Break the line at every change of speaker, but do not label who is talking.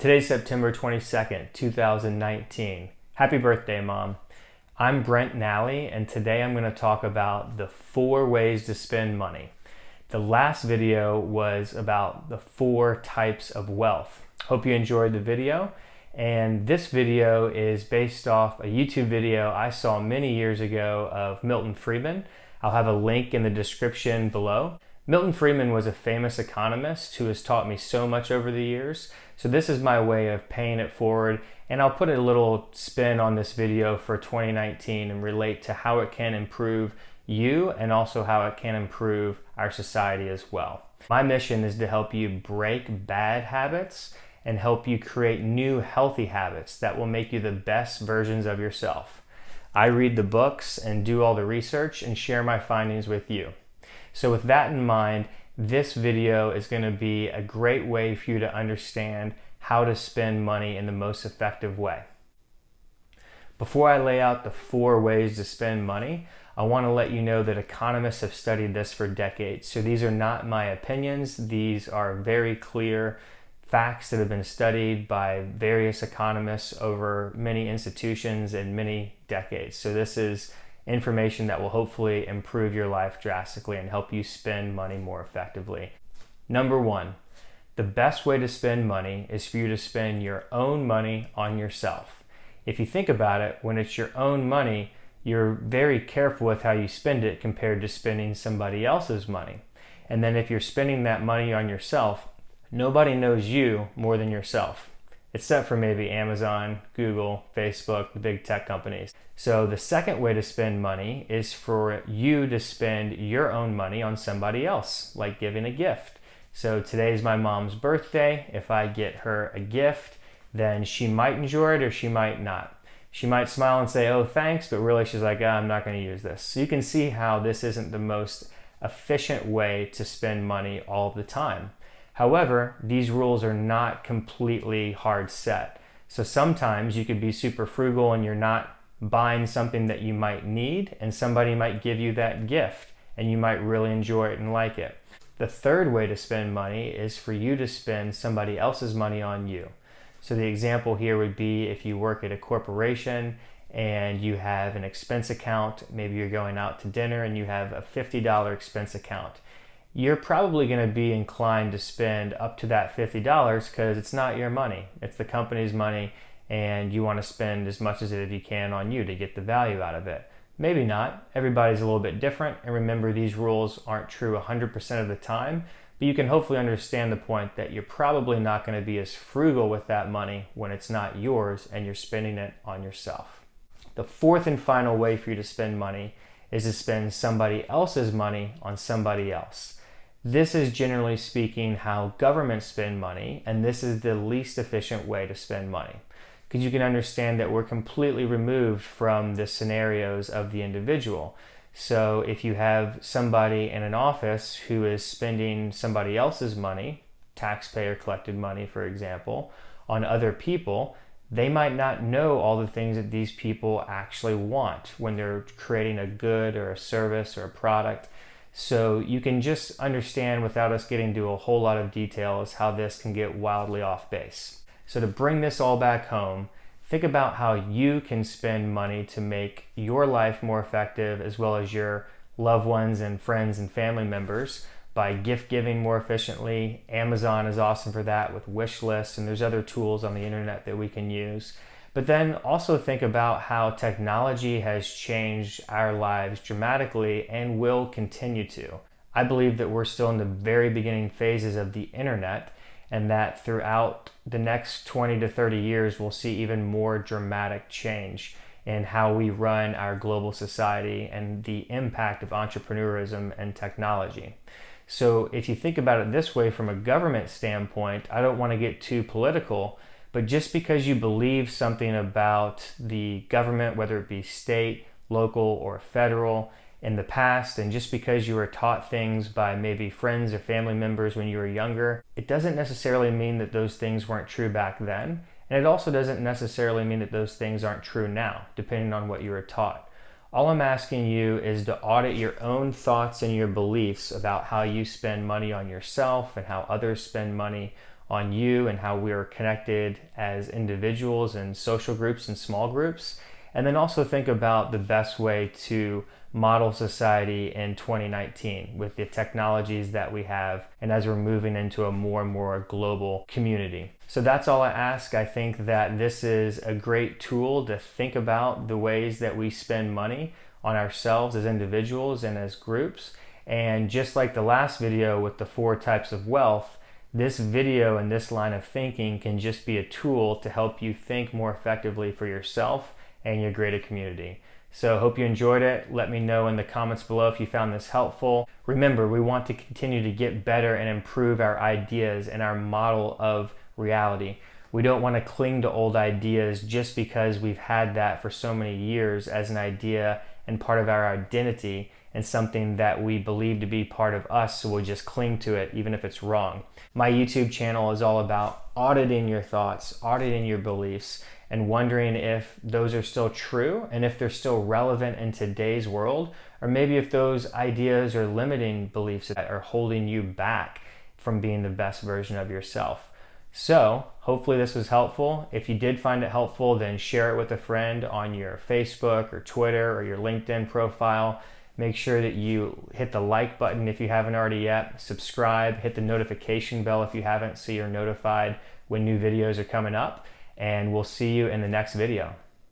Today's September 22nd, 2019. Happy birthday, Mom. I'm BrentNally, and today I'm going to talk about the 4 ways to spend money. The last video was about the 4 types of wealth. Hope you enjoyed the video. And this video is based off a YouTube video I saw many years ago of Milton Friedman. I'll have a link in the description below. Milton Friedman was a famous economist who has taught me so much over the years. So this is my way of paying it forward, and I'll put a little spin on this video for 2019 and relate to how it can improve you and also how it can improve our society as well. My mission is to help you break bad habits and help you create new healthy habits that will make you the best versions of yourself. I read the books and do all the research and share my findings with you. So with that in mind, this video is going to be a great way for you to understand how to spend money in the most effective way. Before I lay out the 4 ways to spend money, I want to let you know that economists have studied this for decades. So these are not my opinions. These are very clear facts that have been studied by various economists over many institutions and many decades. So this is information that will hopefully improve your life drastically and help you spend money more effectively. Number 1, the best way to spend money is for you to spend your own money on yourself. If you think about it, when it's your own money, you're very careful with how you spend it compared to spending somebody else's money. And then if you're spending that money on yourself, nobody knows you more than yourself, except for maybe Amazon, Google, Facebook, the big tech companies. So the second way to spend money is for you to spend your own money on somebody else, like giving a gift. So today's my mom's birthday. If I get her a gift, then she might enjoy it or she might not. She might smile and say, "Oh, thanks," but really she's like, I'm not going to use this. So you can see how this isn't the most efficient way to spend money all the time. However, these rules are not completely hard set. So sometimes you could be super frugal and you're not buying something that you might need, and somebody might give you that gift and you might really enjoy it and like it. The third way to spend money is for you to spend somebody else's money on you. So the example here would be if you work at a corporation and you have an expense account, maybe you're going out to dinner and you have a $50 expense account. You're probably going to be inclined to spend up to that $50 because it's not your money. It's the company's money, and you want to spend as much as you can on you to get the value out of it. Maybe not. Everybody's a little bit different, and remember, these rules aren't true 100% of the time, but you can hopefully understand the point that you're probably not going to be as frugal with that money when it's not yours and you're spending it on yourself. The fourth and final way for you to spend money is to spend somebody else's money on somebody else. This is generally speaking how governments spend money, and this is the least efficient way to spend money. Because you can understand that we're completely removed from the scenarios of the individual. So if you have somebody in an office who is spending somebody else's money, taxpayer collected money for example, on other people, they might not know all the things that these people actually want when they're creating a good or a service or a product. So you can just understand without us getting into a whole lot of details how this can get wildly off base. So to bring this all back home, think about how you can spend money to make your life more effective as well as your loved ones and friends and family members by gift giving more efficiently. Amazon is awesome for that with wish lists, and there's other tools on the internet that we can use. But then also think about how technology has changed our lives dramatically and will continue to. I believe that we're still in the very beginning phases of the internet, and that throughout the next 20 to 30 years, we'll see even more dramatic change in how we run our global society and the impact of entrepreneurism and technology. So if you think about it this way from a government standpoint, I don't want to get too political, but just because you believe something about the government, whether it be state, local, or federal in the past, and just because you were taught things by maybe friends or family members when you were younger, it doesn't necessarily mean that those things weren't true back then. And it also doesn't necessarily mean that those things aren't true now, depending on what you were taught. All I'm asking you is to audit your own thoughts and your beliefs about how you spend money on yourself and how others spend money on you and how we are connected as individuals and social groups and small groups. And then also think about the best way to model society in 2019 with the technologies that we have and as we're moving into a more and more global community. So that's all I ask. I think that this is a great tool to think about the ways that we spend money on ourselves as individuals and as groups. And just like the last video with the 4 types of wealth, this video and this line of thinking can just be a tool to help you think more effectively for yourself and your greater community. So hope you enjoyed it. Let me know in the comments below if you found this helpful. Remember, we want to continue to get better and improve our ideas and our model of reality. We don't want to cling to old ideas just because we've had that for so many years as an idea and part of our identity and something that we believe to be part of us, so we'll just cling to it even if it's wrong. My YouTube channel is all about auditing your thoughts, auditing your beliefs, and wondering if those are still true and if they're still relevant in today's world, or maybe if those ideas are limiting beliefs that are holding you back from being the best version of yourself. So hopefully this was helpful. If you did find it helpful, then share it with a friend on your Facebook or Twitter or your LinkedIn profile. Make sure that you hit the like button if you haven't already yet, subscribe, hit the notification bell if you haven't so you're notified when new videos are coming up, and we'll see you in the next video.